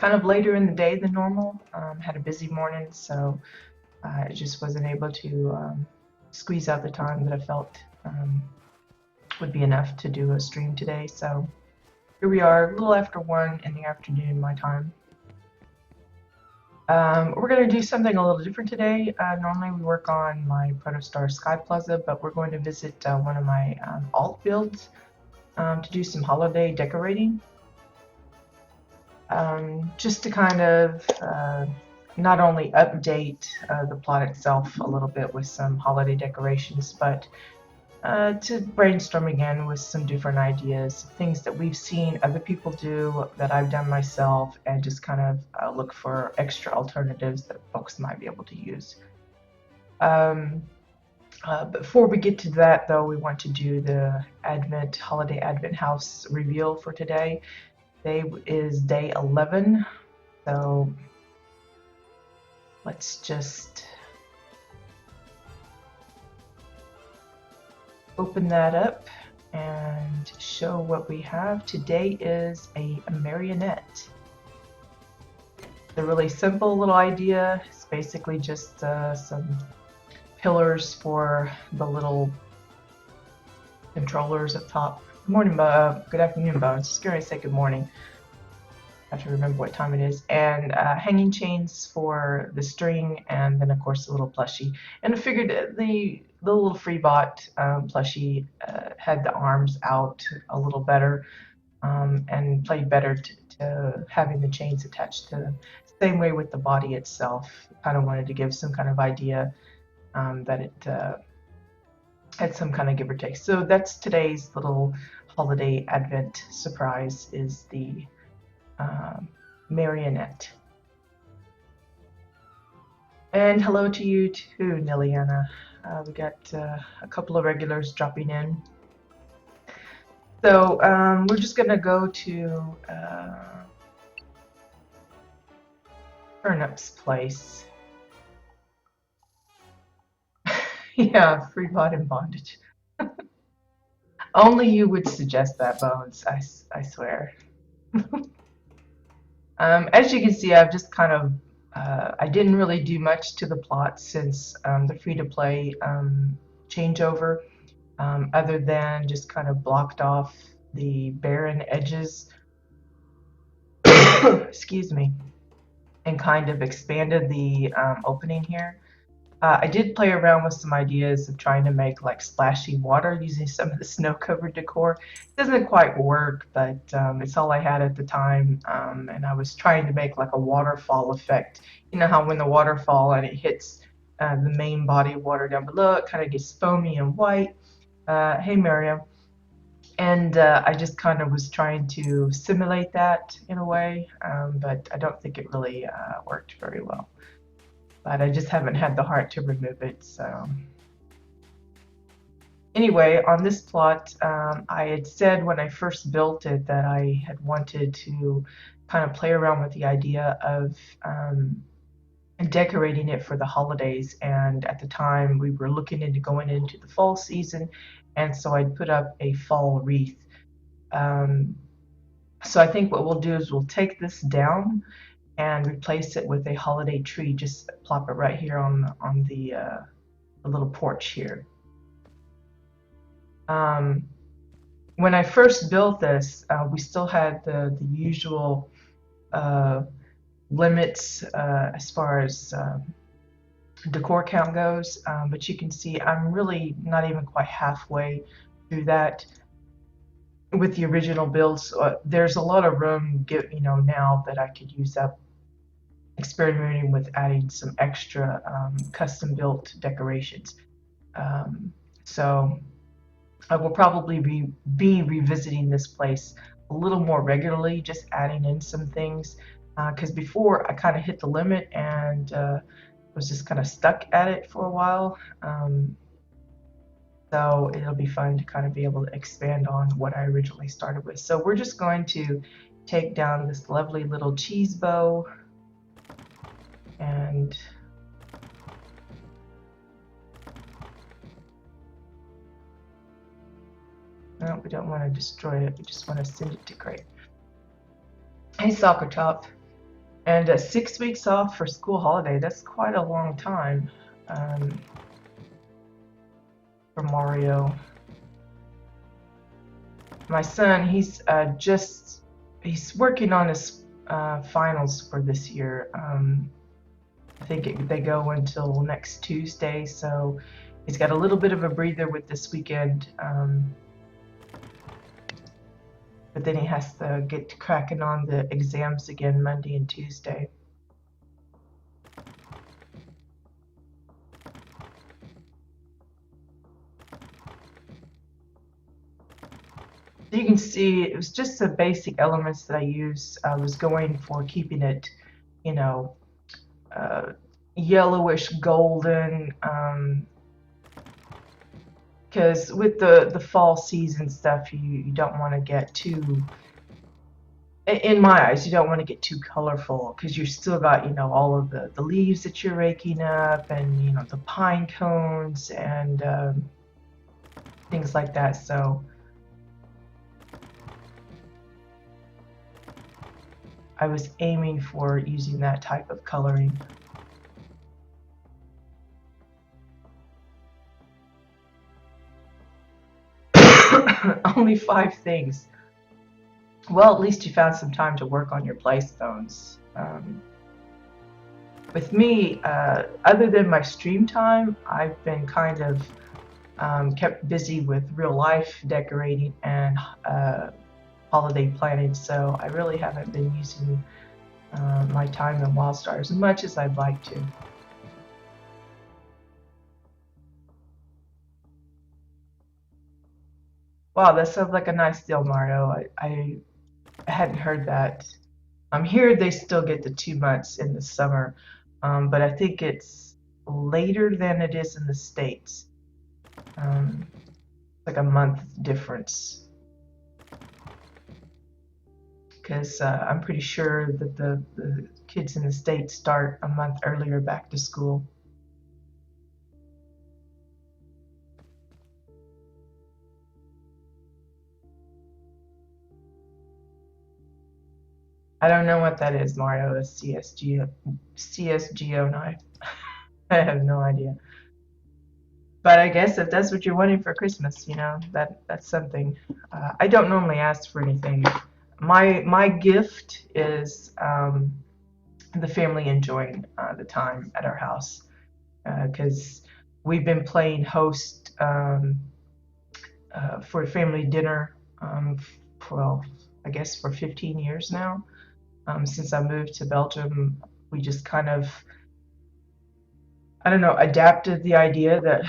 kind of later in the day than normal. Had a busy morning, so I just wasn't able to squeeze out the time that I felt would be enough to do a stream today. So here we are, a little after 1 in the afternoon, my time. We're going to do something a little different today. Normally we work on my WildStar Sky Plaza, but we're going to visit one of my alt builds to do some holiday decorating. Just to kind of not only update the plot itself a little bit with some holiday decorations, but to brainstorm again with some different ideas, things that we've seen other people do, that I've done myself, and just kind of look for extra alternatives that folks might be able to use. Before we get to that, though, we want to do the holiday Advent house reveal for today. Today is day 11, so let's just open that up and show what we have. Today is a marionette. It's a really simple little idea. It's basically just some pillars for the little controllers up top. Good morning, good afternoon, Bones. Just going to say good morning. I have to remember what time it is. And hanging chains for the string, and then of course the little plushie. And I figured the little FreeBot plushie had the arms out a little better and played better to having the chains attached to them. Same way with the body itself. Kind of wanted to give some kind of idea that it had some kind of give or take. So that's today's little holiday Advent surprise, is the marionette. And hello to you too, Niliana. We got a couple of regulars dropping in. So we're just gonna go to Turnip's place. Yeah, free bot in bondage. Only you would suggest that, Bones. I swear. As you can see, I've just kind of I didn't really do much to the plot since the free-to-play changeover, other than just kind of blocked off the barren edges, excuse me, and kind of expanded the opening here. I did play around with some ideas of trying to make like splashy water using some of the snow-covered decor. It doesn't quite work, but it's all I had at the time, and I was trying to make like a waterfall effect. You know how when the waterfall and it hits the main body of water down below, it kind of gets foamy and white. Hey, Miriam. And I just kind of was trying to simulate that in a way, but I don't think it really worked very well. But I just haven't had the heart to remove it. So anyway, on this plot, I had said when I first built it that I had wanted to kind of play around with the idea of decorating it for the holidays. And at the time, we were looking into going into the fall season, and so I'd put up a fall wreath. So I think what we'll do is we'll take this down and replace it with a holiday tree. Just plop it right here on the little porch here. When I first built this, we still had the usual limits as far as decor count goes, but you can see I'm really not even quite halfway through that with the original build. So there's a lot of room, now that I could use up experimenting with adding some extra custom built decorations. So I will probably be revisiting this place a little more regularly, just adding in some things, because before I kind of hit the limit and was just kind of stuck at it for a while. So it'll be fun to kind of be able to expand on what I originally started with. So we're just going to take down this lovely little cheese bow, and no, we don't want to destroy it. We just want to send it to crate. Hey, Soccer Top. And 6 weeks off for school holiday, that's quite a long time for Mario. My son, he's working on his finals for this year. I think they go until next Tuesday, so he's got a little bit of a breather with this weekend. But then he has to get cracking on the exams again Monday and Tuesday. So you can see it was just the basic elements that I used. I was going for keeping it, you know, yellowish golden, because with the fall season stuff, you don't want to get too, in my eyes, you don't want to get too colorful because you still got, all of the leaves that you're raking up, and the pine cones and things like that. So I was aiming for using that type of coloring. Only 5 things. Well, at least you found some time to work on your play stones. With me, other than my stream time, I've been kind of kept busy with real life decorating and holiday planning, so I really haven't been using my time in WildStar as much as I'd like to. Wow, that sounds like a nice deal, Mario. I hadn't heard that. Here they still get the 2 months in the summer, but I think it's later than it is in the States. Like a month difference. Because I'm pretty sure that the kids in the States start a month earlier back to school. I don't know what that is, Mario. A CSGO knife. I have no idea. But I guess if that's what you're wanting for Christmas, that's something. I don't normally ask for anything. My gift is the family enjoying the time at our house, because we've been playing host for family dinner, well, I guess for 15 years now. Since I moved to Belgium, we just kind of, I don't know, adapted the idea that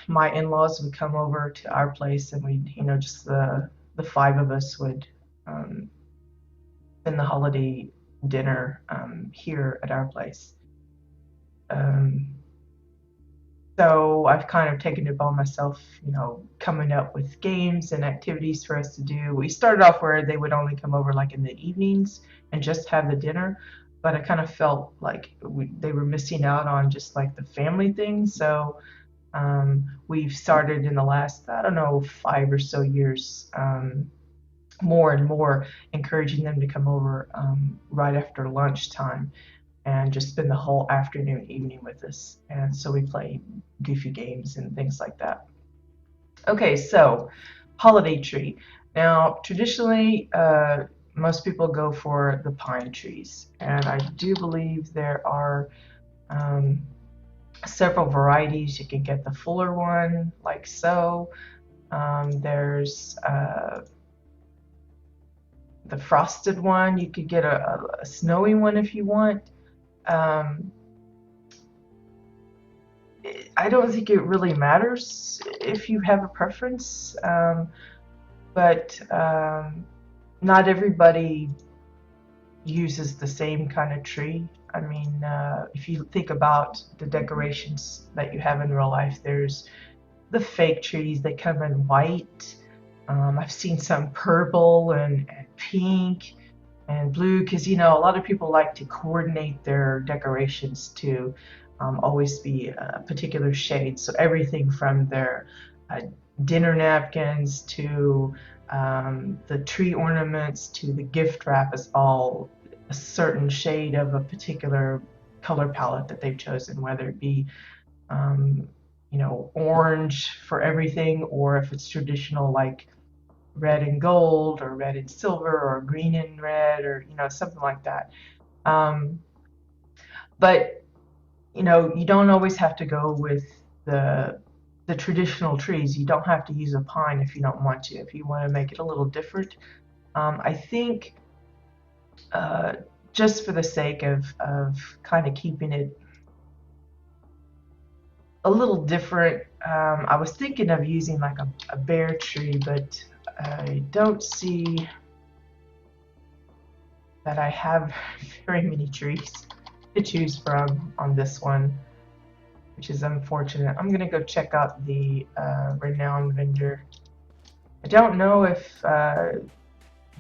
my in-laws would come over to our place, and we, just the 5 of us would spend the holiday dinner here at our place. So I've kind of taken it upon myself, coming up with games and activities for us to do. We started off where they would only come over like in the evenings and just have the dinner, but I kind of felt like they were missing out on just like the family thing. So we've started in the last, I don't know, 5 or so years, more and more encouraging them to come over right after lunchtime and just spend the whole afternoon, evening with us. And so we play goofy games and things like that. Okay, so holiday tree. Now, traditionally, most people go for the pine trees, and I do believe there are several varieties. You can get the fuller one, like so. There's the frosted one. You could get a snowy one if you want. I don't think it really matters if you have a preference, but not everybody uses the same kind of tree. I mean, if you think about the decorations that you have in real life, there's the fake trees. They come in white. I've seen some purple and pink and blue, because a lot of people like to coordinate their decorations to always be a particular shade. So everything from their dinner napkins to the tree ornaments to the gift wrap is all a certain shade of a particular color palette that they've chosen, whether it be you know, orange for everything, or if it's traditional like red and gold, or red and silver, or green and red, or you know, something like that. Um, but you know, you don't always have to go with the the traditional trees. You don't have to use a pine if you don't want to. If you want to make it a little different, I think uh, just for the sake of kind of keeping it a little different, I was thinking of using like a bare tree, but I don't see that I have very many trees to choose from on this one, which is unfortunate. I'm gonna go check out the renowned vendor. I don't know if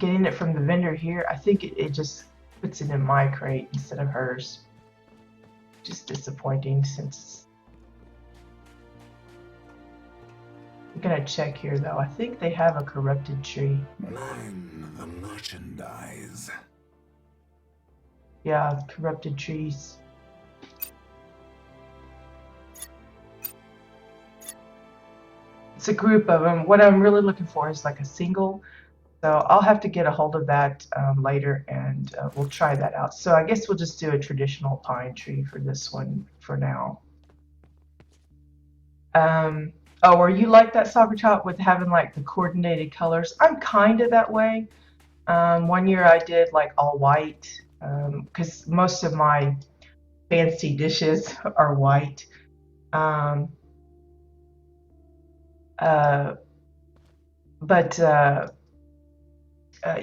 getting it from the vendor here, I think it just puts it in my crate instead of hers. Just disappointing since I'm gonna check here though. I think they have a corrupted tree. Mine the merchandise. Yeah, corrupted trees. It's a group of them. What I'm really looking for is like a single. So I'll have to get a hold of that later, and we'll try that out. So I guess we'll just do a traditional pine tree for this one for now. Oh, are you like that, Soccer Top, with having like the coordinated colors? I'm kind of that way. One year I did like all white because most of my fancy dishes are white. Um, uh, but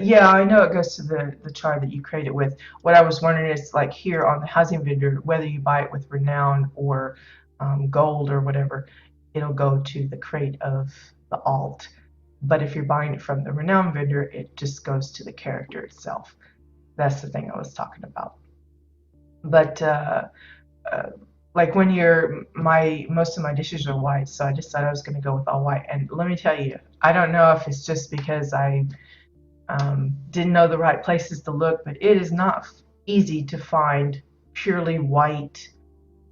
yeah, I know it goes to the chart that you create it with. What I was wondering is like here on the housing vendor, whether you buy it with renown or gold or whatever, it'll go to the crate of the alt. But if you're buying it from the renown vendor, it just goes to the character itself. That's the thing I was talking about. But uh, like when you're my most of my dishes are white, so I decided I was going to go with all white. And let me tell you, I don't know if it's just because I didn't know the right places to look, but it is not easy to find purely white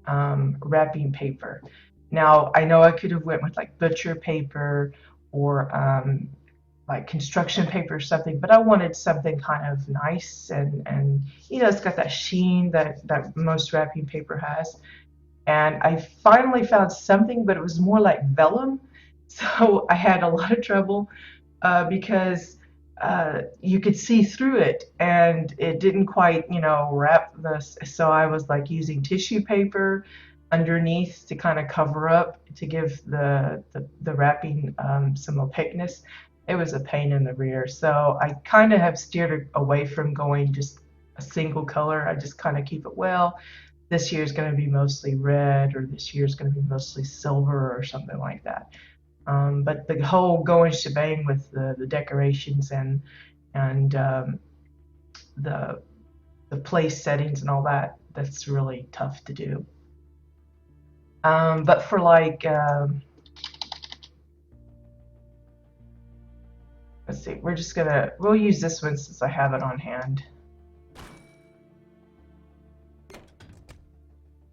wrapping paper. Now I know I could have went with like butcher paper or like construction paper or something, but I wanted something kind of nice and you know it's got that sheen that most wrapping paper has. And I finally found something, but it was more like vellum. So I had a lot of trouble because you could see through it and it didn't quite, you know, wrap this. So I was like using tissue paper underneath to kind of cover up to give the wrapping some opaqueness. It was a pain in the rear. So I kind of have steered away from going just a single color. I just kind of keep it well. This year is going to be mostly red, or this year is going to be mostly silver, or something like that. But the whole going shebang with the decorations and the the place settings and all that, that's really tough to do. But for like, let's see, we'll use this one since I have it on hand.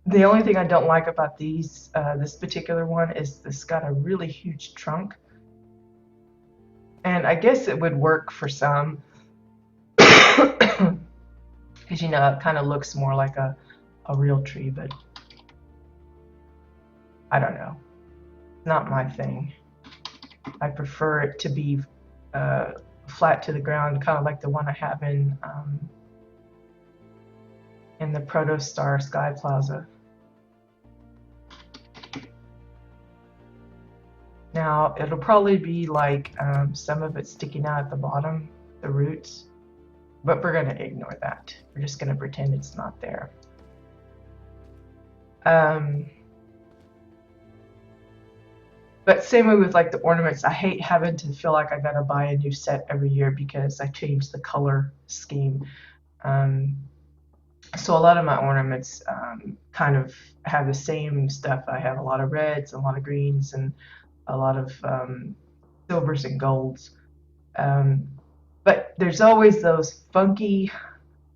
The only thing I don't like about this particular one is this got a really huge trunk. And I guess it would work for some, because you know it kind of looks more like a real tree, but I don't know. Not my thing. I prefer it to be flat to the ground, kind of like the one I have in the WildStar Sky Plaza. Now it'll probably be like some of it sticking out at the bottom, the roots, but we're gonna ignore that. We're just gonna pretend it's not there. But same way with like the ornaments, I hate having to feel like I gotta buy a new set every year because I changed the color scheme. Um, so a lot of my ornaments kind of have the same stuff. I have a lot of reds, a lot of greens, and a lot of silvers and golds. Um, but there's always those funky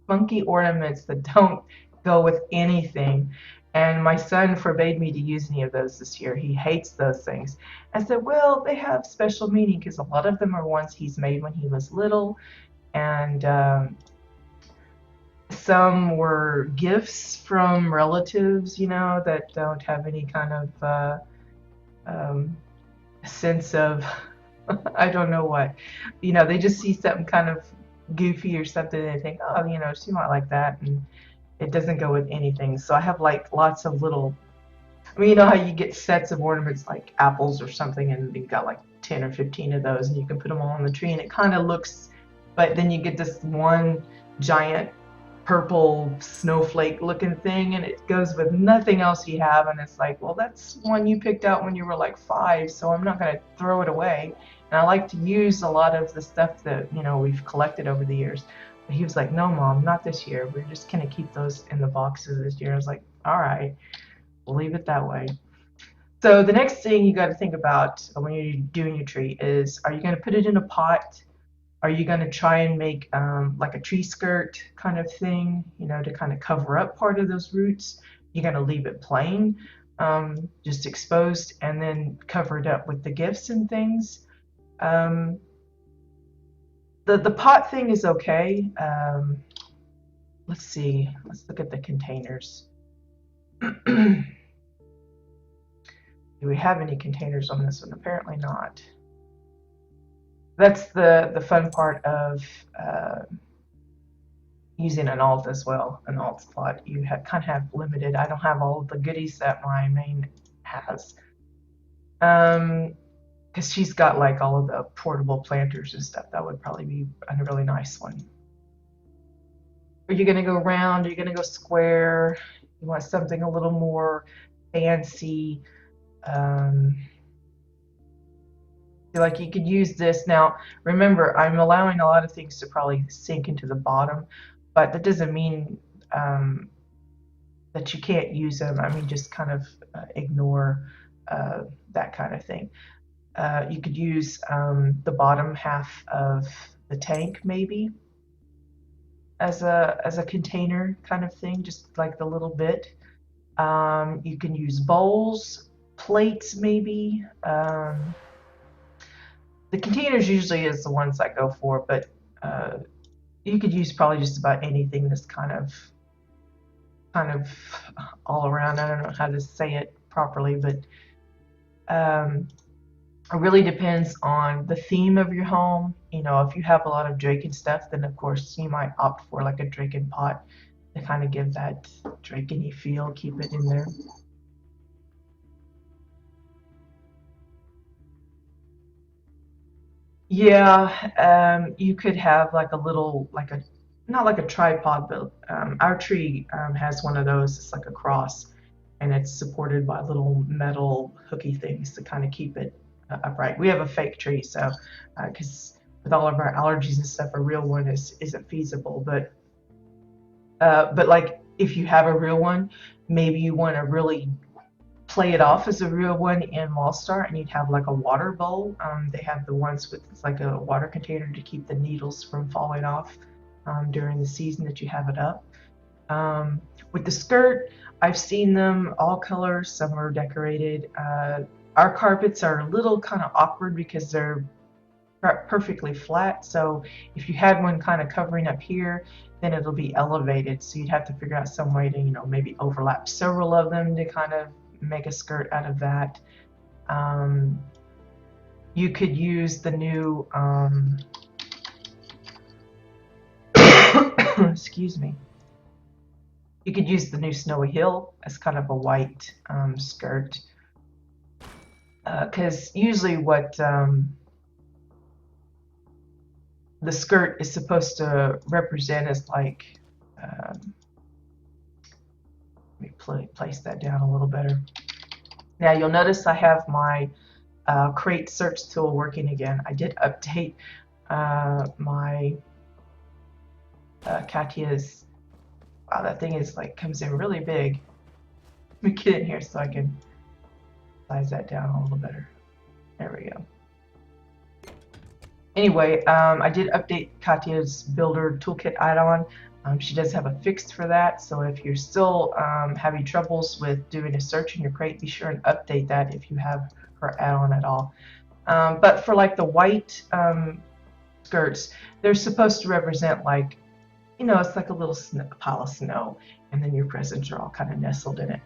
funky ornaments that don't go with anything. And my son forbade me to use any of those this year. He hates those things. I said, well, they have special meaning because a lot of them are ones he's made when he was little, and some were gifts from relatives, that don't have any kind of um, sense of, I don't know what. They just see something kind of goofy or something and they think, oh, she might like that. And it doesn't go with anything. So I have like lots of little, I mean, you know how you get sets of ornaments like apples or something, and you've got like 10 or 15 of those, and you can put them all on the tree, and it kind of looks, but then you get this one giant purple snowflake looking thing, and it goes with nothing else you have, and it's like, well, that's one you picked out when you were like 5, so I'm not going to throw it away. And I like to use a lot of the stuff that we've collected over the years. But he was like, no, Mom, not this year. We're just going to keep those in the boxes this year. I was like, all right, we'll leave it that way. So the next thing you got to think about when you're doing your tree is, are you going to put it in a pot? Are you going to try and make like a tree skirt kind of thing, to kind of cover up part of those roots? You're going to leave it plain, just exposed, and then cover it up with the gifts and things. Um, the pot thing is okay. Let's see. Let's look at the containers. Do we have any containers on this one? Apparently not. That's the fun part of using an alt as well, an alt slot. You kind of have limited. I don't have all of the goodies that my main has. Because she's got like all of the portable planters and stuff. That would probably be a really nice one. Are you going to go round? Are you going to go square? You want something a little more fancy. Um, like you could use this. Now, remember, I'm allowing a lot of things to probably sink into the bottom, but that doesn't mean that you can't use them. I mean, just kind of ignore that kind of thing. You could use the bottom half of the tank maybe as a container kind of thing, just like the little bit. You can use bowls, plates maybe. The containers usually is the ones I go for, but you could use probably just about anything that's kind of all around. I don't know how to say it properly, but it really depends on the theme of your home. If you have a lot of Draken stuff, then of course you might opt for like a Draken pot to kind of give that Draken-y feel, keep it in there. Yeah, you could have like a little, like a, not like a tripod, but our tree has one of those. It's like a cross, and it's supported by little metal hooky things to kind of keep it upright. We have a fake tree, so because with all of our allergies and stuff, a real one isn't feasible. But like if you have a real one, maybe you want to really play it off as a real one in WildStar, and you'd have like a water bowl. They have the ones with like a water container to keep the needles from falling off during the season that you have it up. With the skirt, I've seen them all colors. Some are decorated. Our carpets are a little kind of awkward because they're perfectly flat. So if you had one kind of covering up here, then it'll be elevated. So you'd have to figure out some way to, maybe overlap several of them to kind of make a skirt out of that. You could use the new, excuse me. You could use the new Snowy Hill as kind of a white skirt. Because usually what the skirt is supposed to represent is like, let me place that down a little better. Now you'll notice I have my crate search tool working again. I did update my Katya's. Wow, that thing is like comes in really big. Let me get in here so I can size that down a little better. There we go. Anyway, I did update Katya's Builder Toolkit add-on. She does have a fix for that, so if you're still having troubles with doing a search in your crate, be sure and update that if you have her add-on at all. But for like the white skirts, they're supposed to represent like, it's like a little pile of snow, and then your presents are all kind of nestled in it.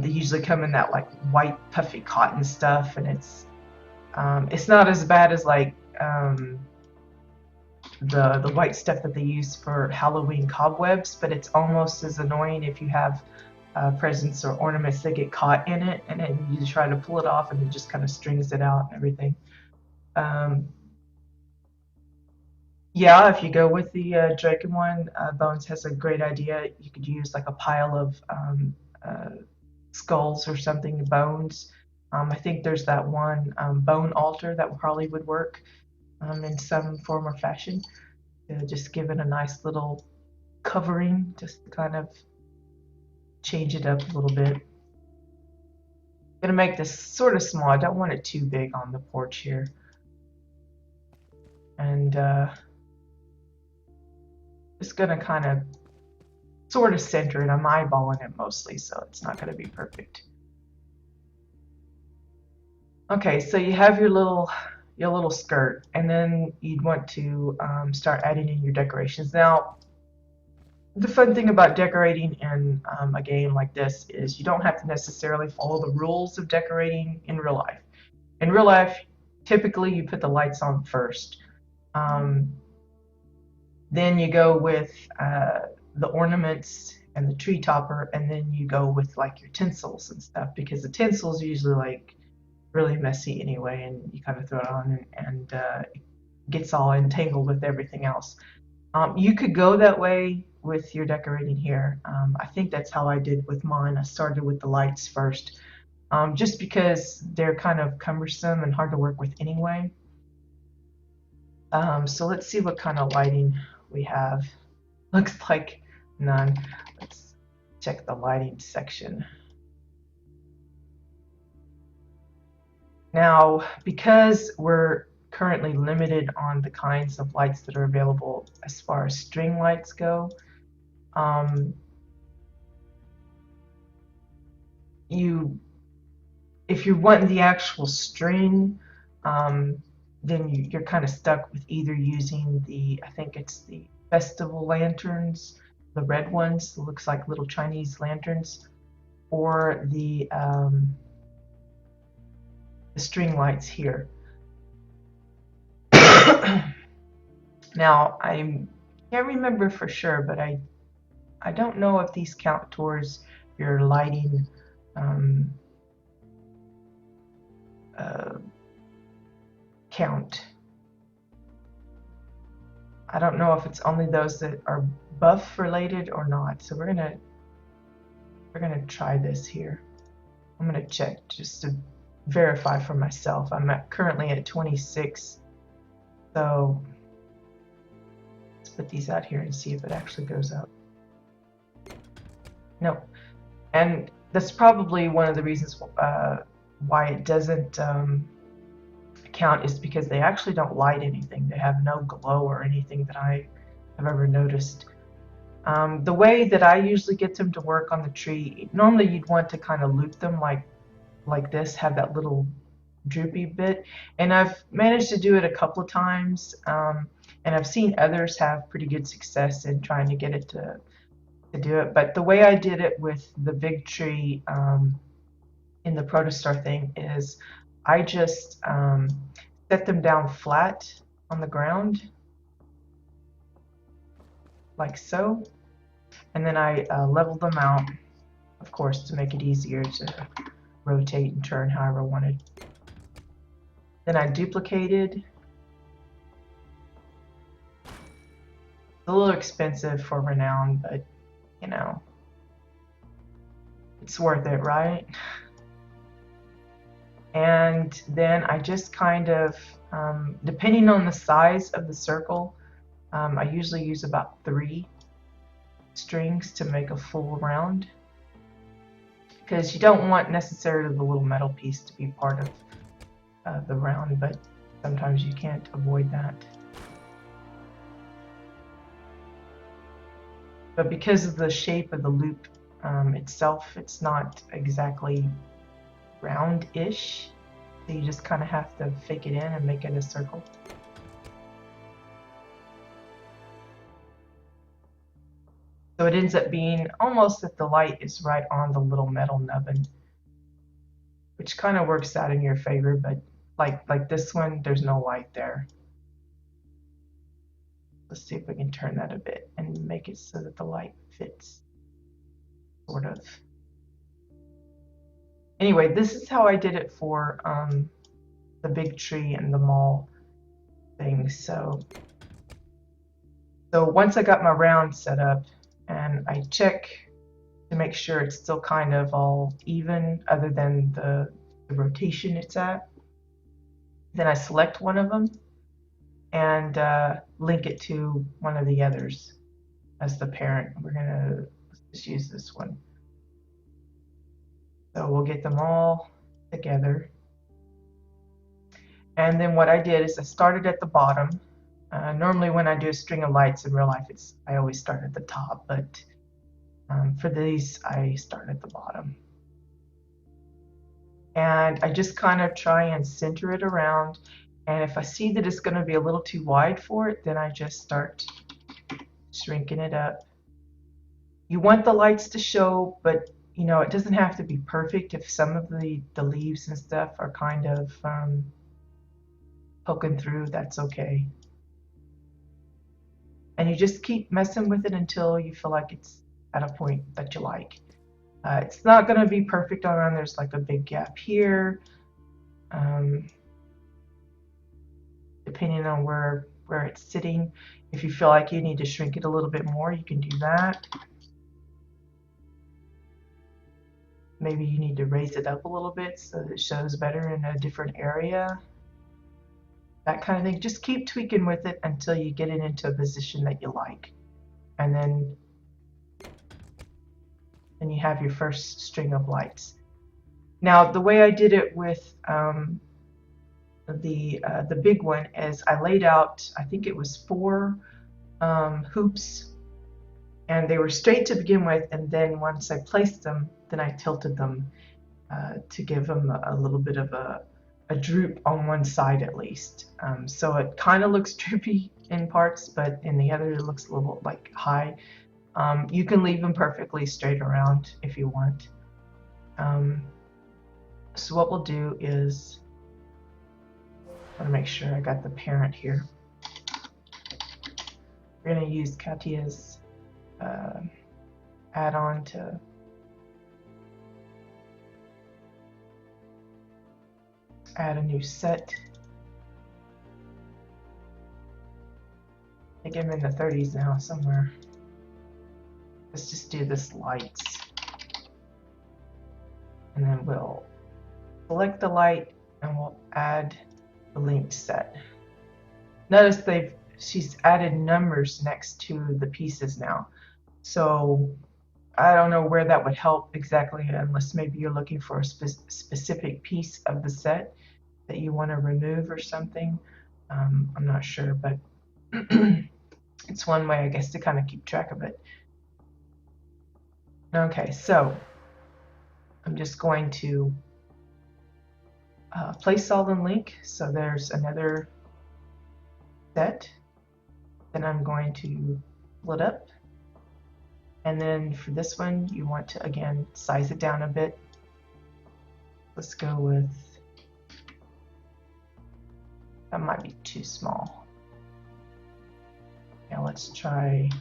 They usually come in that like white puffy cotton stuff, and it's not as bad as like the white stuff that they use for Halloween cobwebs, but it's almost as annoying if you have presents or ornaments that get caught in it, and then you try to pull it off, and it just kind of strings it out and everything. Yeah, if you go with the Draken one, Bones has a great idea. You could use like a pile of skulls or something, bones. I think there's that one bone altar that probably would work in some form or fashion. Just give it a nice little covering, just to kind of change it up a little bit. I'm gonna make this sort of small. I don't want it too big on the porch here. And just gonna kind of sort of center it. I'm eyeballing it mostly, so it's not gonna be perfect. Okay, so you have your little skirt, and then you'd want to start adding in your decorations. Now, the fun thing about decorating in a game like this is you don't have to necessarily follow the rules of decorating in real life. In real life, typically you put the lights on first. Then you go with the ornaments and the tree topper, and then you go with like your tinsels and stuff, because the tinsels are usually like really messy anyway, and you kind of throw it on and it gets all entangled with everything else. You could go that way with your decorating here. I think that's how I did with mine. I started with the lights first, just because they're kind of cumbersome and hard to work with anyway. So let's see what kind of lighting we have. Looks like none. Let's check the lighting section. Now, because we're currently limited on the kinds of lights that are available as far as string lights go, if you're wanting the actual string, then you're kind of stuck with either using I think it's the festival lanterns, the red ones, that looks like little Chinese lanterns, or the string lights here. Now, I can't remember for sure, but I don't know if these count towards your lighting count. I don't know if it's only those that are buff related or not. So we're gonna try this here. I'm gonna check just to verify for myself. I'm currently at 26. So let's put these out here and see if it actually goes up. No. And that's probably one of the reasons why it doesn't count, is because they actually don't light anything. They have no glow or anything that I have ever noticed. The way that I usually get them to work on the tree, normally you'd want to kind of loop them like this, have that little droopy bit, and I've managed to do it a couple of times, and I've seen others have pretty good success in trying to get it to do it. But the way I did it with the big tree in the Protostar thing is I just set them down flat on the ground, like so, and then I leveled them out, of course, to make it easier to rotate and turn however I wanted. Then I duplicated. It's a little expensive for Renown, but you know, it's worth it, right? And then I just kind of, depending on the size of the circle, I usually use about 3 strings to make a full round, because you don't want necessarily the little metal piece to be part of the round, but sometimes you can't avoid that. but because of the shape of the loop itself, it's not exactly round-ish. So you just kind of have to fake it in and make it a circle. So it ends up being almost that the light is right on the little metal nubbin, which kind of works out in your favor, but like this one, there's no light there. Let's see if we can turn that a bit and make it so that the light fits, sort of. Anyway, this is how I did it for the big tree and the mall thing. So once I got my round set up, and I check to make sure it's still kind of all even, other than the rotation it's at, then I select one of them and link it to one of the others as the parent. Let's just use this one. So we'll get them all together. And then what I did is I started at the bottom. Normally when I do a string of lights in real life, I always start at the top, but for these, I start at the bottom. And I just kind of try and center it around. And if I see that it's going to be a little too wide for it, then I just start shrinking it up. You want the lights to show, but you know, it doesn't have to be perfect. If some of the leaves and stuff are kind of poking through, that's okay. And you just keep messing with it until you feel like it's at a point that you like. It's not going to be perfect all around. There's like a big gap here. Depending on where it's sitting. If you feel like you need to shrink it a little bit more, you can do that. Maybe you need to raise it up a little bit so that it shows better in a different area. That kind of thing. Just keep tweaking with it until you get it into a position that you like. And then you have your first string of lights. Now, the way I did it with the big one is I laid out, I think it was 4 hoops, and they were straight to begin with, and then once I placed them, then I tilted them to give them a little bit of a droop on one side at least. So it kind of looks droopy in parts, but in the other it looks a little like high. You can leave them perfectly straight around if you want. So what we'll do is, I want to make sure I got the parent here. We're going to use Katya's add-on to add a new set. I think I'm in the 30s now somewhere. Let's just do this lights. And then we'll select the light and we'll add the linked set. Notice she's added numbers next to the pieces now. So I don't know where that would help exactly, unless maybe you're looking for a specific piece of the set that you want to remove or something. I'm not sure, but it's one way, I guess, to kind of keep track of it. Okay, so I'm just going to place all in link. So there's another set. Then I'm going to split up. And then for this one, you want to, again, size it down a bit. Let's go with, that might be too small. Now let's try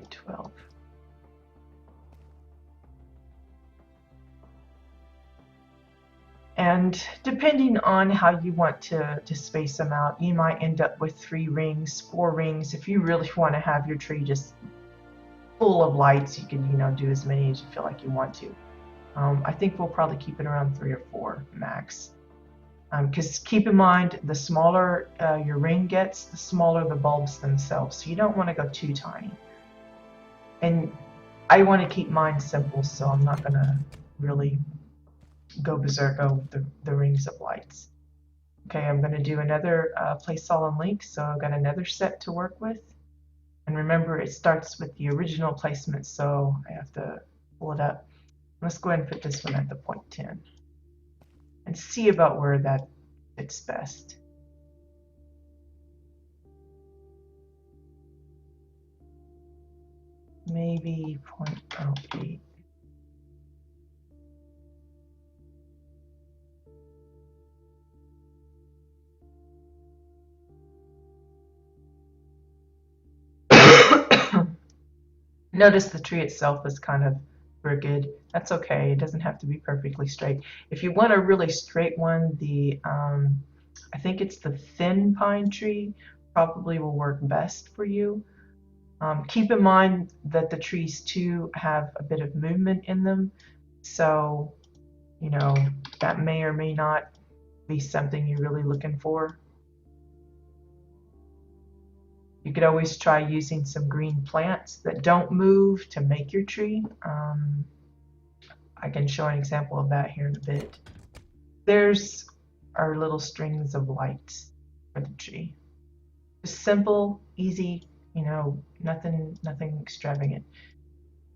12. And depending on how you want to space them out, you might end up with 3 rings, 4 rings. If you really want to have your tree just full of lights, you can, do as many as you feel like you want to. I think we'll probably keep it around 3 or 4 max. Because keep in mind, the smaller your ring gets, the smaller the bulbs themselves. So you don't want to go too tiny. And I want to keep mine simple, so I'm not going to really go berserk with the rings of lights. Okay, I'm going to do another place all in link, so I've got another set to work with. And remember, it starts with the original placement, so I have to pull it up. Let's go ahead and put this one at the 0.10 and see about where that fits best. Maybe 0.08. Notice the tree itself is kind of crooked. That's okay. It doesn't have to be perfectly straight. If you want a really straight one, I think it's the thin pine tree probably will work best for you. Keep in mind that the trees too have a bit of movement in them. So, you know, that may or may not be something you're really looking for. You could always try using some green plants that don't move to make your tree. I can show an example of that here in a bit. There's our little strings of lights for the tree. Just simple, easy, you know, nothing extravagant.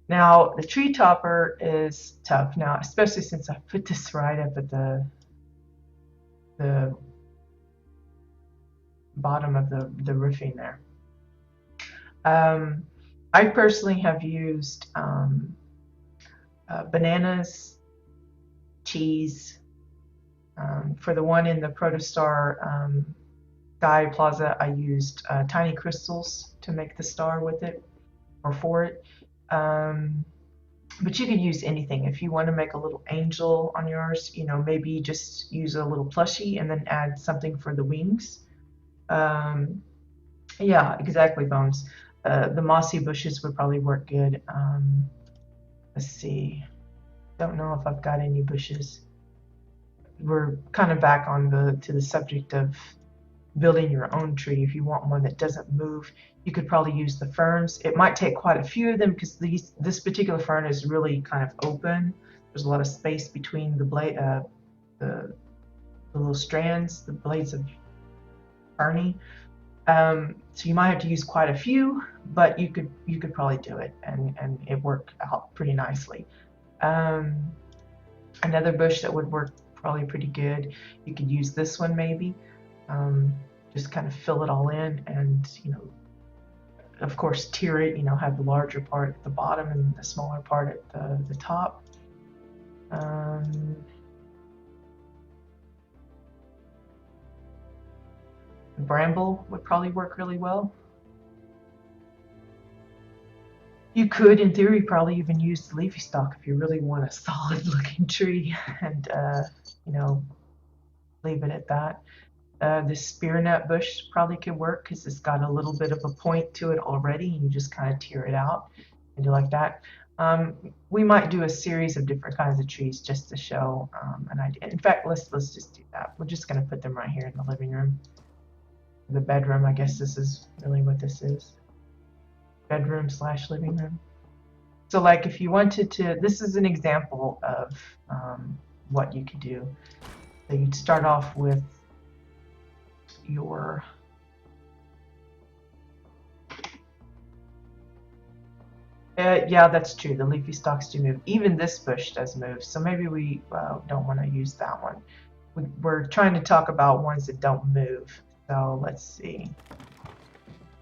Now the tree topper is tough now, especially since I put this right up at the bottom of the roofing there. I personally have used bananas, cheese. For the one in the Protostar Sky Plaza, I used tiny crystals to make the star with it or for it. But you could use anything. If you want to make a little angel on yours, you know, maybe just use a little plushie and then add something for the wings. Yeah, exactly, Bones. The mossy bushes would probably work good. Let's see. Don't know if I've got any bushes. We're kind of back on the subject of building your own tree. If you want one that doesn't move, you could probably use the ferns. It might take quite a few of them because this particular fern is really kind of open. There's a lot of space between the little strands, the blades of ferny. So you might have to use quite a few, but you could probably do it, and it worked out pretty nicely. Another bush that would work probably pretty good. You could use this one maybe. Just kind of fill it all in, and you know, of course, tier it. You know, have the larger part at the bottom and the smaller part at the top. Bramble would probably work really well. You could, in theory, probably even use the leafy stalk if you really want a solid looking tree and, you know, leave it at that. The spear nut bush probably could work because it's got a little bit of a point to it already, and you just kind of tear it out and do like that. We might do a series of different kinds of trees just to show an idea. In fact, let's just do that. We're just going to put them right here in the living room. The bedroom, I guess this is really what this is. Bedroom / living room. So like if you wanted to, this is an example of what you could do. So you'd start off with your yeah, that's true. The leafy stalks do move. Even this bush does move. So maybe we don't want to use that one. We're trying to talk about ones that don't move. So let's see.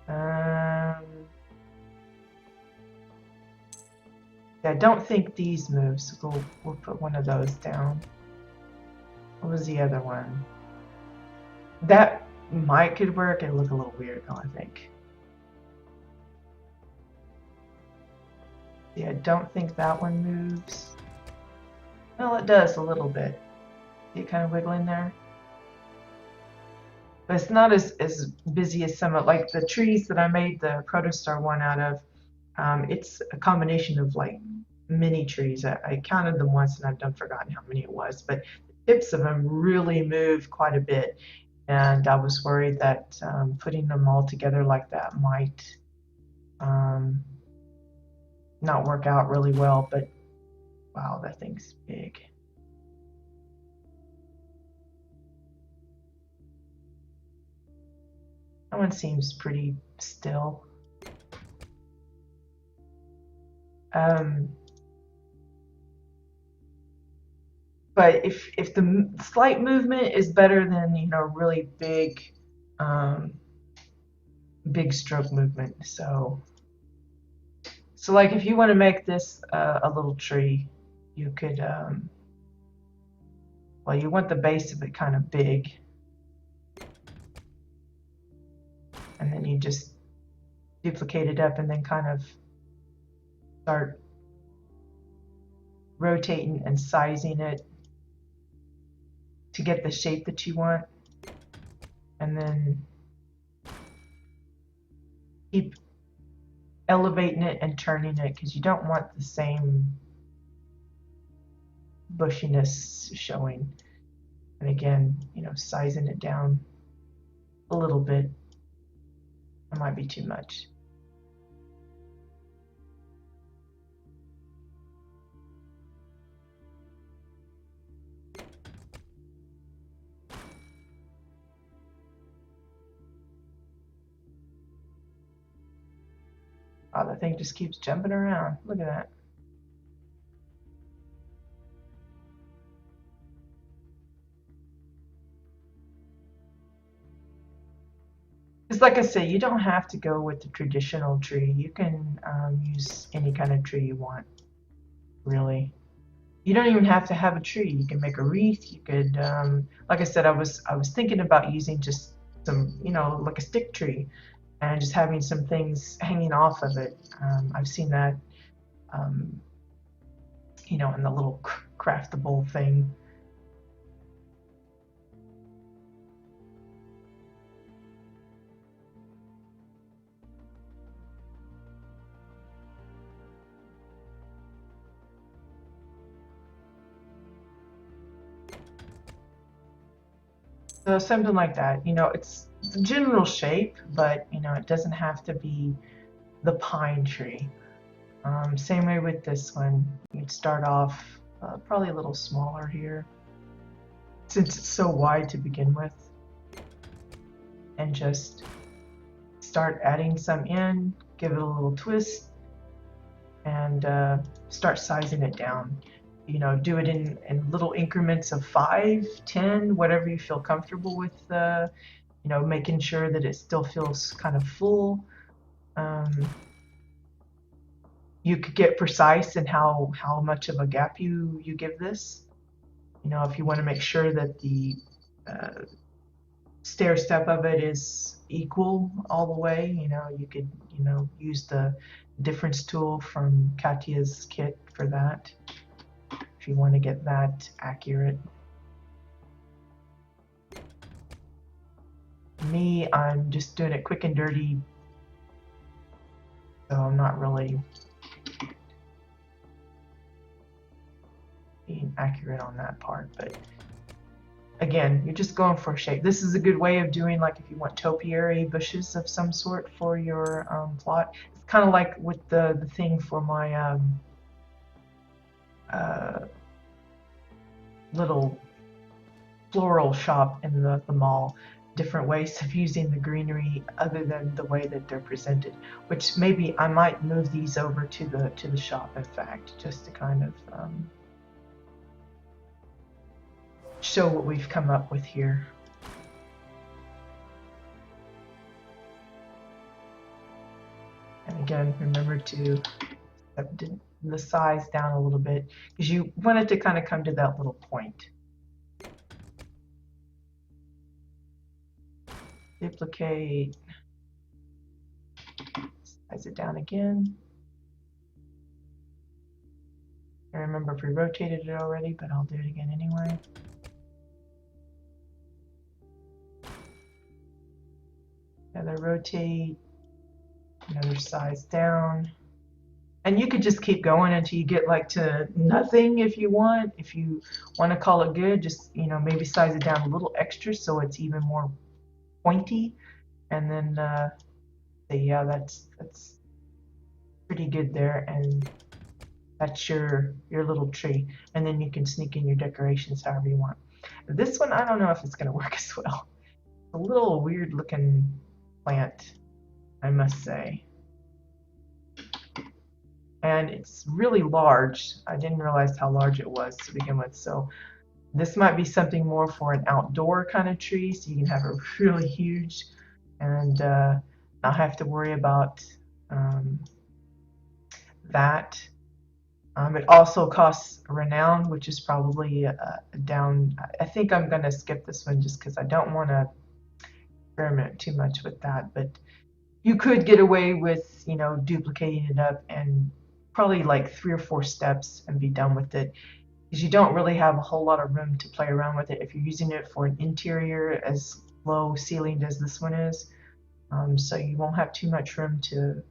I don't think these move, so we'll put one of those down. What was the other one? That might could work. It look a little weird though, I think. Yeah, I don't think that one moves. Well, it does a little bit. See it kind of wiggling there? But it's not as busy as some of, like the trees that I made the Protostar one out of. It's a combination of like mini trees. I counted them once and I've done forgotten how many it was, but the tips of them really move quite a bit. And I was worried that putting them all together like that might not work out really well, but wow, that thing's big. That one seems pretty still. Um, but if the slight movement is better than really um, big stroke movement. So like if you want to make this a little tree, you could well, you want the base of it kind of big, and then you just duplicate it up and then kind of start rotating and sizing it to get the shape that you want, and then keep elevating it and turning it because you don't want the same bushiness showing. And again, sizing it down a little bit. It might be too much. Oh, the thing just keeps jumping around. Look at that. Just like I said, you don't have to go with the traditional tree. You can use any kind of tree you want, really. You don't even have to have a tree. You can make a wreath. You could, like I said, I was thinking about using just some, like a stick tree, and just having some things hanging off of it. I've seen that, um, in the little craftable thing. So something like that. It's the general shape, but it doesn't have to be the pine tree. Same way with this one. You'd start off probably a little smaller here, since it's so wide to begin with, and just start adding some in, give it a little twist, and start sizing it down. Do it in little increments of 5, 10, whatever you feel comfortable with, making sure that it still feels kind of full. Um, you could get precise in how much of a gap you give this. If you want to make sure that the uh, stair step of it is equal all the way, you could use the difference tool from Katya's kit for that if you want to get that accurate. Me, I'm just doing it quick and dirty, so I'm not really being accurate on that part. But again, you're just going for a shape. This is a good way of doing, like, if you want topiary bushes of some sort for your plot. It's kind of like with the thing for my uh, little floral shop in the mall. Different ways of using the greenery other than the way that they're presented, which maybe I might move these over to the shop, in fact, just to kind of show what we've come up with here. And again, remember to step the size down a little bit because you want it to kind of come to that little point. Duplicate, size it down again. I remember if we rotated it already, but I'll do it again anyway. Another rotate, another size down. And you could just keep going until you get like to nothing if you want. If you want to call it good, just maybe size it down a little extra so it's even more pointy. And then say, yeah, that's pretty good there, and that's your little tree. And then you can sneak in your decorations however you want. This one, I don't know if it's going to work as well. It's a little weird looking plant, I must say. and it's really large. I didn't realize how large it was to begin with. So this might be something more for an outdoor kind of tree, so you can have a really huge and not have to worry about um, that. It also costs renown, which is probably down. I think I'm going to skip this one just because I don't want to experiment too much with that. But you could get away with, duplicating it up and probably like 3 or 4 steps and be done with it. Because you don't really have a whole lot of room to play around with it if you're using it for an interior as low ceilinged as this one is. So you won't have too much room to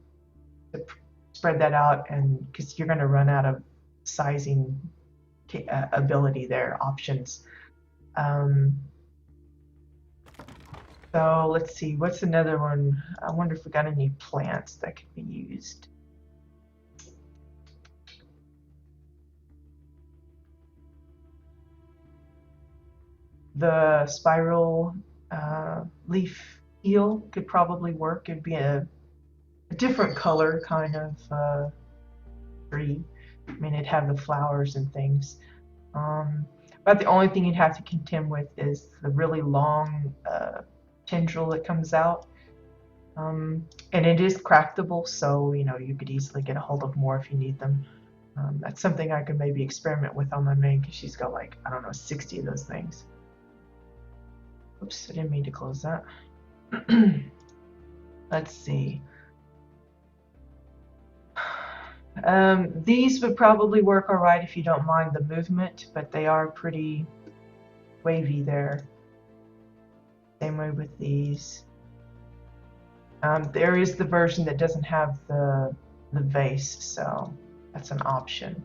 spread that out, and because you're going to run out of sizing ability there, options. Um, so let's see, what's another one? I wonder if we got any plants that could be used. The spiral leaf eel could probably work. It'd be a different color kind of tree. I mean, it'd have the flowers and things. But the only thing you'd have to contend with is the really long tendril that comes out. And it is craftable, so you could easily get a hold of more if you need them. That's something I could maybe experiment with on my main, because she's got like, I don't know, 60 of those things. Oops, I didn't mean to close that. Let's see. These would probably work all right if you don't mind the movement, but they are pretty wavy there. Same way with these. There is the version that doesn't have the vase, so that's an option.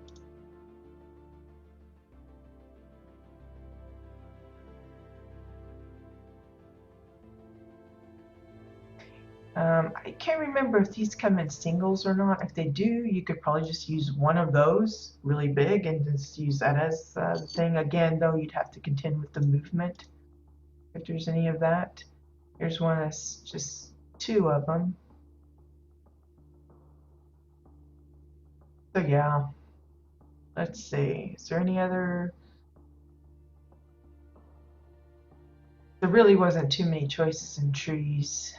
I can't remember if these come in singles or not. If they do, you could probably just use one of those really big and just use that as the thing. Again, though, you'd have to contend with the movement if there's any of that. Here's one that's just 2 of them. So yeah, let's see. Is there any other? There really wasn't too many choices in trees.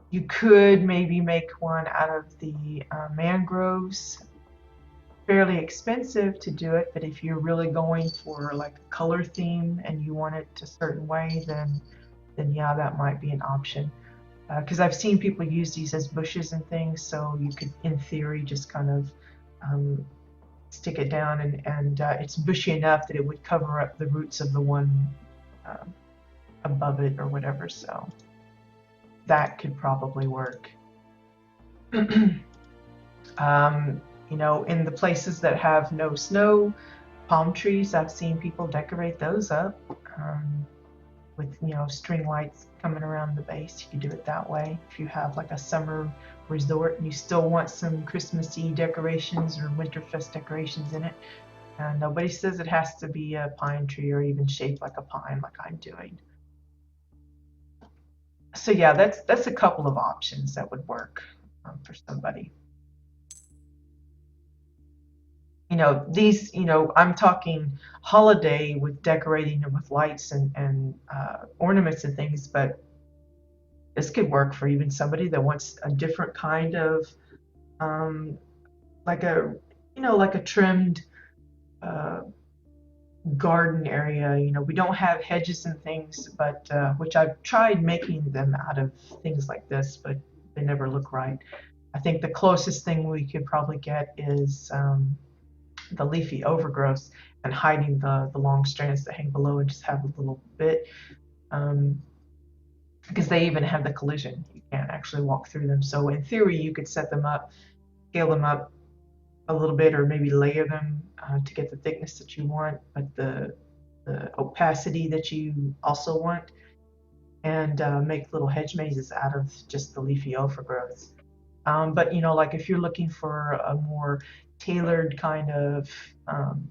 You could maybe make one out of the mangroves. Fairly expensive to do it, but if you're really going for like a color theme and you want it a certain way, then yeah, that might be an option. Because I've seen people use these as bushes and things, so you could, in theory, just kind of stick it down, and it's bushy enough that it would cover up the roots of the one uh, above it or whatever. So that could probably work. In the places that have no snow, palm trees, I've seen people decorate those up with, string lights coming around the base. You could do it that way. If you have like a summer resort and you still want some Christmassy decorations or Winterfest decorations in it, nobody says it has to be a pine tree or even shaped like a pine like I'm doing. So yeah, that's a couple of options that would work for somebody. These, I'm talking holiday with decorating and with lights and ornaments and things, but this could work for even somebody that wants a different kind of, um, like a trimmed uh, garden area. We don't have hedges and things, but which I've tried making them out of things like this, but they never look right. I think the closest thing we could probably get is the leafy overgrowth and hiding the long strands that hang below and just have a little bit, because they even have the collision. You can't actually walk through them. So in theory, you could set them up, scale them up a little bit, or maybe layer them to get the thickness that you want, but the opacity that you also want, and make little hedge mazes out of just the leafy overgrowth. But like if you're looking for a more tailored kind of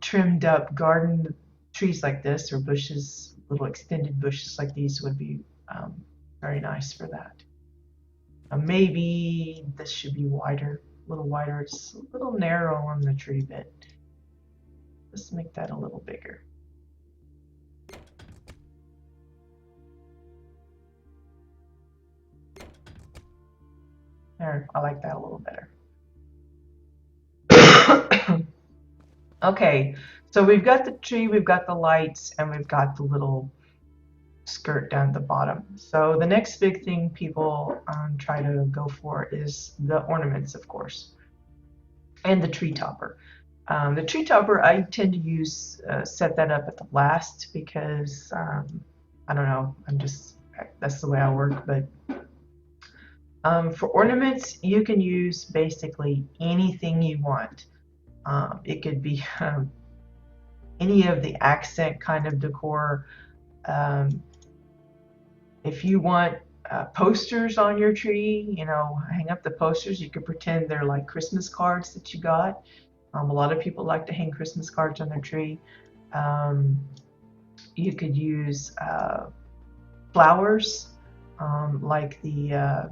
trimmed up garden, trees like this or bushes, little extended bushes like these would be very nice for that. Maybe this should be wider, a little wider. It's a little narrow on the tree bit. Let's make that a little bigger. There, I like that a little better. Okay, so we've got the tree, we've got the lights, and we've got the little skirt down the bottom. So the next big thing people try to go for is the ornaments, of course, and the tree topper. The tree topper, I tend to use set that up at the last because I don't know, that's the way I work. But for ornaments, you can use basically anything you want. It could be any of the accent kind of decor. Um, if you want posters on your tree, hang up the posters. You could pretend they're like Christmas cards that you got. A lot of people like to hang Christmas cards on their tree. Um, you could use flowers, like uh,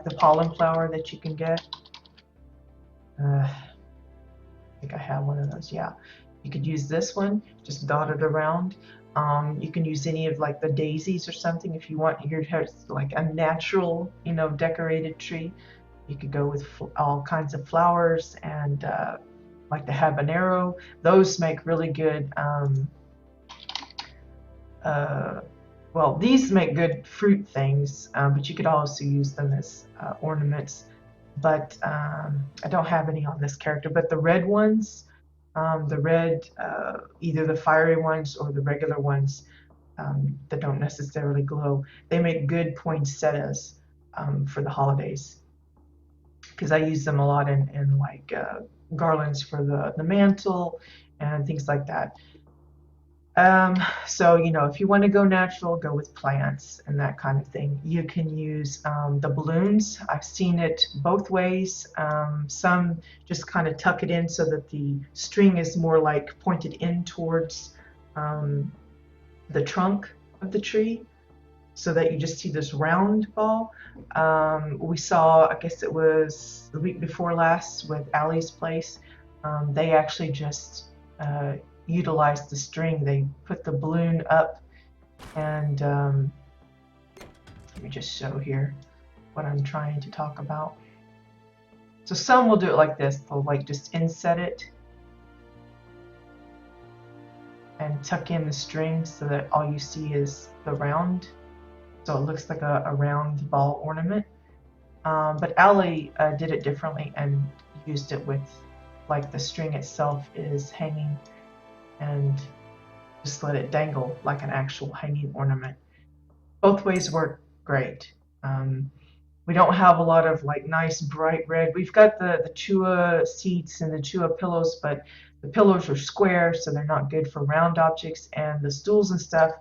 the pollen flower that you can get. I think I have one of those. Yeah, you could use this one, just dot it around. You can use any of like the daisies or something if you want your like a natural, decorated tree. You could go with all kinds of flowers and like the habanero. Those make really good. Uh, well, these make good fruit things, but you could also use them as ornaments. But I don't have any on this character. But the red ones, the red, either the fiery ones or the regular ones that don't necessarily glow, they make good poinsettias for the holidays because I use them a lot in like garlands for the mantle and things like that. So, if you want to go natural, go with plants and that kind of thing. You can use the balloons. I've seen it both ways. Some just kind of tuck it in so that the string is more like pointed in towards um, the trunk of the tree so that you just see this round ball. We saw, I guess it was the week before last with Allie's place. They actually just utilized the string. They put the balloon up and let me just show here what I'm trying to talk about. So some will do it like this. They'll like just inset it and tuck in the string so that all you see is the round. So it looks like a round ball ornament. But Allie did it differently and used it with like the string itself is hanging and just let it dangle like an actual hanging ornament. Both ways work great. We don't have a lot of like nice bright red. We've got the chua seats and the chua pillows, but the pillows are square, so they're not good for round objects. And the stools and stuff,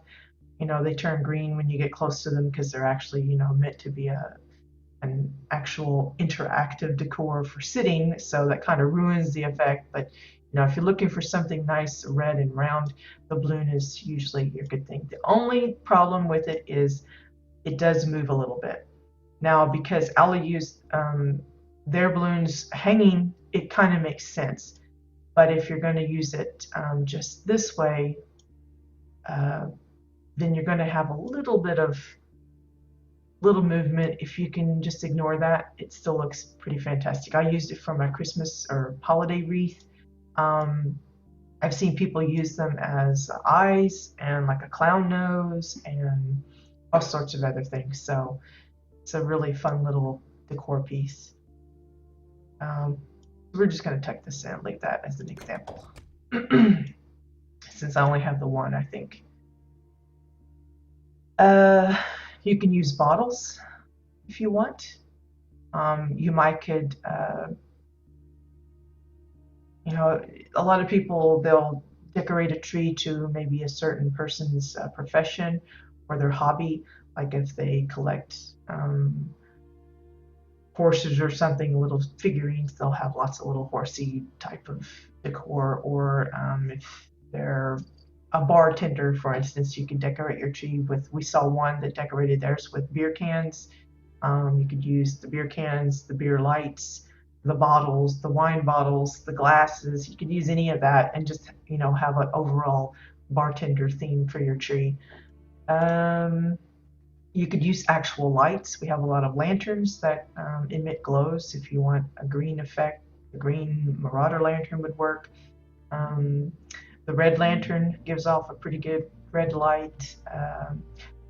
they turn green when you get close to them because they're actually, meant to be an actual interactive decor for sitting. So that kind of ruins the effect. But if you're looking for something nice, red and round, the balloon is usually your good thing. The only problem with it is it does move a little bit. Now, because Allie used their balloons hanging, it kind of makes sense. But if you're going to use it just this way, uh, then you're going to have a little bit of little movement. If you can just ignore that, it still looks pretty fantastic. I used it for my Christmas or holiday wreath. Um, I've seen people use them as eyes and like a clown nose and all sorts of other things. So it's a really fun little decor piece. We're just going to tuck this in, leave that as an example. Since I only have the one, I think. Uh, you can use bottles if you want. You might could, a lot of people, they'll decorate a tree to maybe a certain person's profession or their hobby. Like if they collect horses or something, little figurines, they'll have lots of little horsey type of decor. Or if they're a bartender, for instance, you could decorate your tree with. We saw one that decorated theirs with beer cans. You could use the beer cans, the beer lights, the bottles, the wine bottles, the glasses. You could use any of that and just have an overall bartender theme for your tree. Um, you could use actual lights. We have a lot of lanterns that emit glows. If you want a green effect, the green marauder lantern would work. Um, the red lantern gives off a pretty good red light.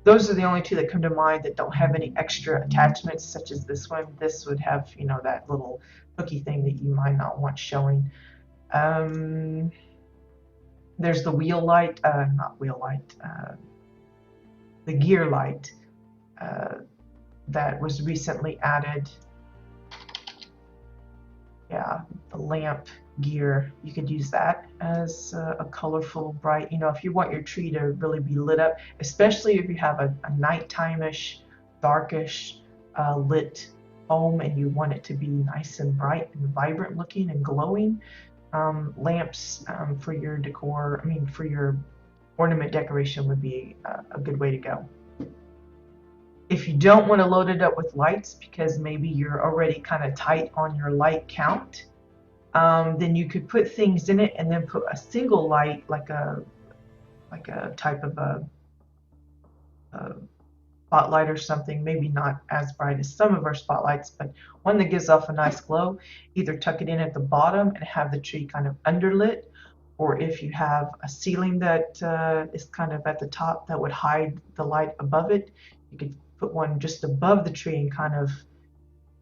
Those are the only two that come to mind that don't have any extra attachments, such as this one. This would have, that little hooky thing that you might not want showing. Um, there's the wheel light, not wheel light, the gear light uh, that was recently added. Yeah, the lamp gear, you could use that as a colorful, bright, if you want your tree to really be lit up, especially if you have a nighttime-ish, darkish, lit home and you want it to be nice and bright and vibrant looking and glowing. Lamps for your decor, for your ornament decoration would be a good way to go. If you don't want to load it up with lights because maybe you're already kind of tight on your light count, then you could put things in it and then put a single light, like a type of a spotlight or something, maybe not as bright as some of our spotlights, but one that gives off a nice glow. Either tuck it in at the bottom and have the tree kind of underlit, or if you have a ceiling that is kind of at the top that would hide the light above it, you could put one just above the tree and kind of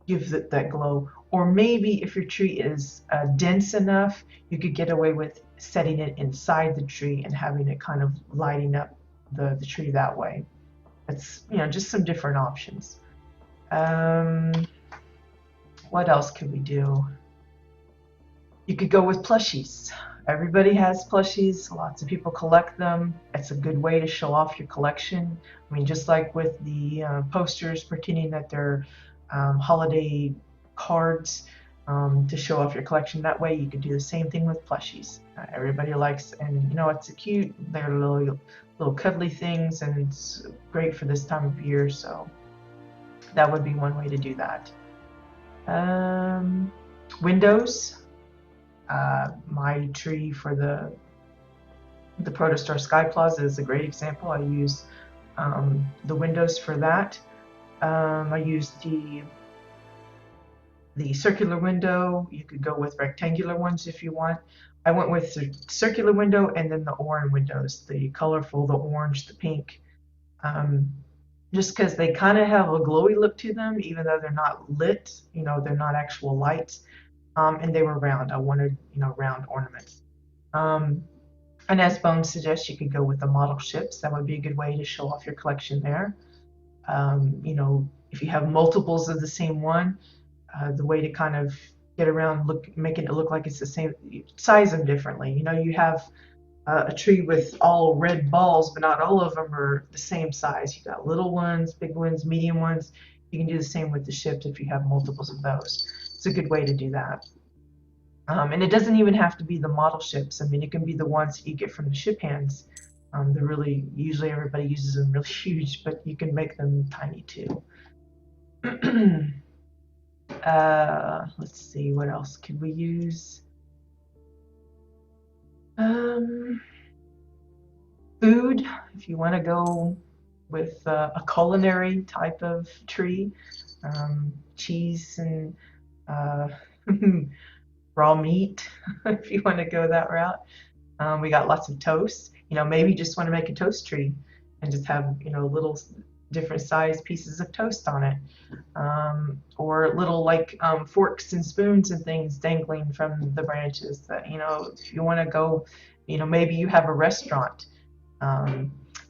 give it that glow. Or maybe if your tree is dense enough, you could get away with setting it inside the tree and having it kind of lighting up the tree that way. It's just some different options. What else could we do? You could go with plushies. Everybody has plushies. Lots of people collect them. It's a good way to show off your collection. Just like with the posters pretending that they're holiday cards to show off your collection. That way you could do the same thing with plushies. Everybody likes, and it's cute. They're little cuddly things, and it's great for this time of year. So that would be one way to do that. Windows. My tree for the Protostar Sky Plaza is a great example. I use the windows for that. I use the circular window. You could go with rectangular ones if you want. I went with the circular window and then the orange windows, the colorful, the orange, the pink, just because they kind of have a glowy look to them, even though they're not lit, they're not actual lights. And they were round. I wanted, round ornaments. And as Bones suggests, you could go with the model ships. That would be a good way to show off your collection there. If you have multiples of the same one, the way to kind of get around making it look like it's the same, size them differently. You have a tree with all red balls, but not all of them are the same size. You got little ones, big ones, medium ones. You can do the same with the ships if you have multiples of those. It's a good way to do that. And it doesn't even have to be the model ships. It can be the ones that you get from the ship hands. They're really, usually everybody uses them really huge, but you can make them tiny too. Let's see, what else could we use? Food, if you want to go with a culinary type of tree, cheese and raw meat, if you want to go that route. We got lots of toast. Maybe you just want to make a toast tree and just have, little different size pieces of toast on it. Or little forks and spoons and things dangling from the branches that, if you want to go, maybe you have a restaurant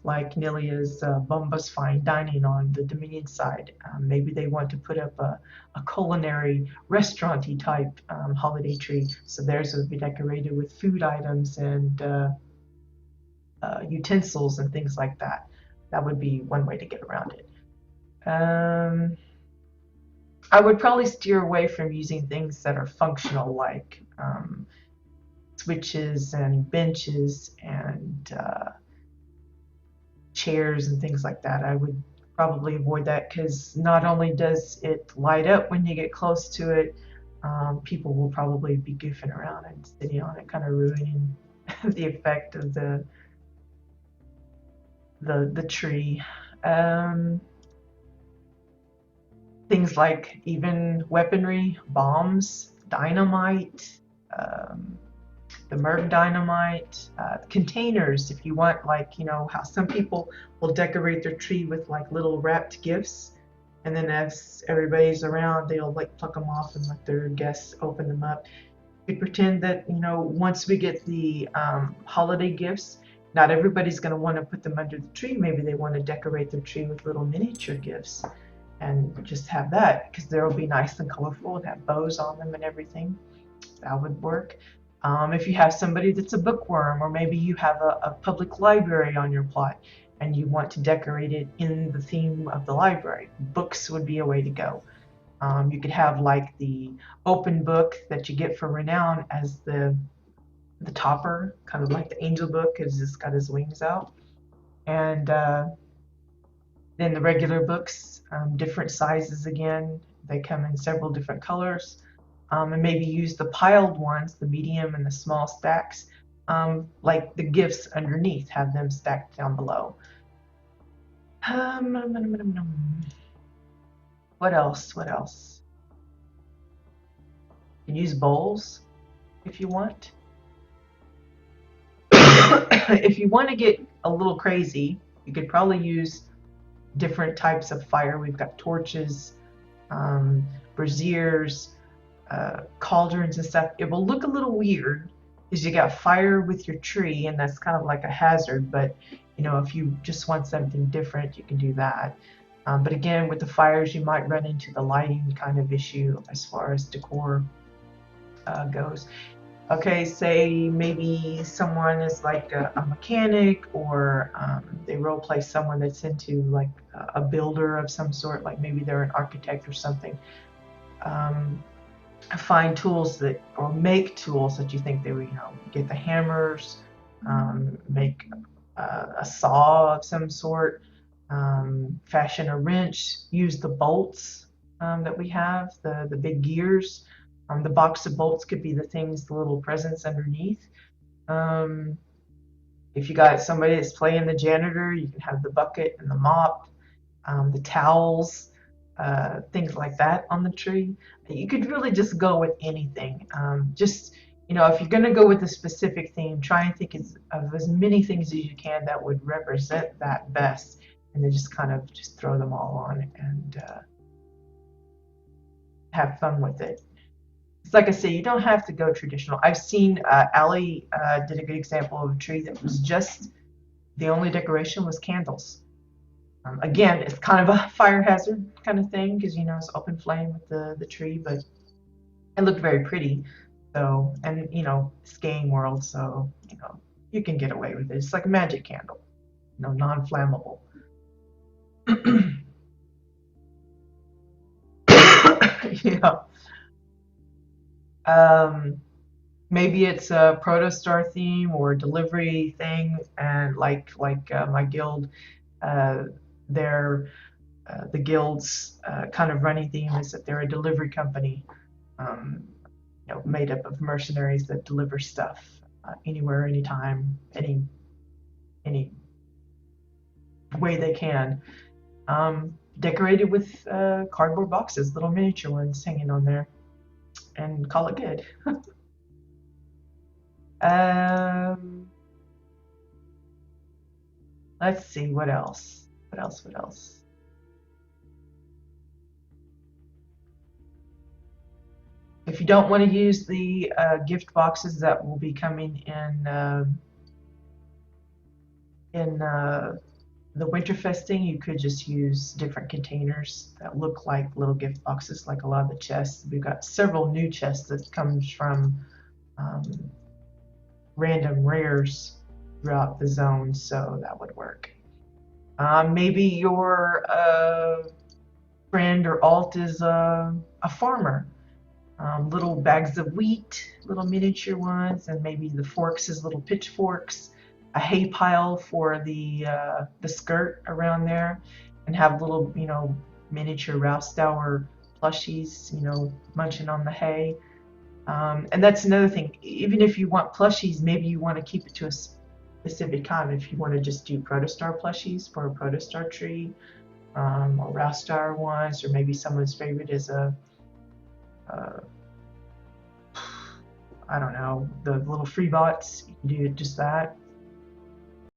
like Nilia's Bombas Fine Dining on the Dominion side. Maybe they want to put up a culinary restaurant-y type holiday tree. So theirs would be decorated with food items and utensils and things like that. That would be one way to get around it. I would probably steer away from using things that are functional, like switches and benches and chairs and things like that. I would probably avoid that because not only does it light up when you get close to it, people will probably be goofing around and sitting on it, kind of ruining the effect of the tree. Um, Things like even weaponry, bombs, dynamite, um, the Merc dynamite, containers. If you want, like, how some people will decorate their tree with like little wrapped gifts, and then as everybody's around, they'll like pluck them off and let their guests open them up. We pretend that, once we get the holiday gifts, not everybody's going to want to put them under the tree. Maybe they want to decorate their tree with little miniature gifts and just have that because they'll be nice and colorful and have bows on them and everything. That would work. If you have somebody that's a bookworm, or maybe you have a public library on your plot and you want to decorate it in the theme of the library, books would be a way to go. You could have like the open book that you get for Renown as the topper, kind of like the angel book, because it's got his wings out. And then the regular books, different sizes again. They come in several different colors. And maybe use the piled ones, the medium and the small stacks, like the gifts underneath, have them stacked down below. What else? What else? You can use bowls if you want. If you want to get a little crazy, you could probably use different types of fire. We've got torches, braziers, cauldrons and stuff. It will look a little weird because you got fire with your tree, and that's kind of like a hazard. But if you just want something different, you can do that. But again, with the fires, you might run into the lighting kind of issue as far as decor goes. Okay, say maybe someone is like a mechanic, or they role play someone that's into like a builder of some sort, like maybe they're an architect or something. Find tools or make tools that you think they would, get the hammers, make a saw of some sort, fashion a wrench, use the bolts that we have, the big gears. The box of bolts could be the things, the little presents underneath. If you got somebody that's playing the janitor, you can have the bucket and the mop, the towels, things like that on the tree. You could really just go with anything. If you're going to go with a specific theme, try and think of as many things as you can that would represent that best, and then just kind of just throw them all on and have fun with it. It's like I say, you don't have to go traditional. I've seen Allie did a good example of a tree that was just the only decoration was candles. Again, it's kind of a fire hazard kind of thing because it's open flame with the tree, but it looked very pretty. So, and skiing world, so you can get away with it. It's like a magic candle, non-flammable. Yeah. Maybe it's a protostar theme or a delivery thing, and like my guild, they're the guild's kind of running theme is that they're a delivery company, made up of mercenaries that deliver stuff anywhere, anytime, any way they can. Decorated with cardboard boxes, little miniature ones hanging on there, and call it good. Let's see, what else? What else? If you don't want to use the gift boxes that will be coming in the Winterfest thing, you could just use different containers that look like little gift boxes, like a lot of the chests. We've got several new chests that comes from random rares throughout the zone, so that would work. Maybe your friend or alt is a farmer. little bags of wheat, little miniature ones, and maybe the forks as little pitchforks, a hay pile for the skirt around there, and have little, miniature WildStar plushies, munching on the hay. And that's another thing. Even if you want plushies, maybe you want to keep it to a specific time. If you want to just do protostar plushies for a protostar tree, or WildStar ones, or maybe someone's favorite is a I don't know, the little free bots. You can do just that.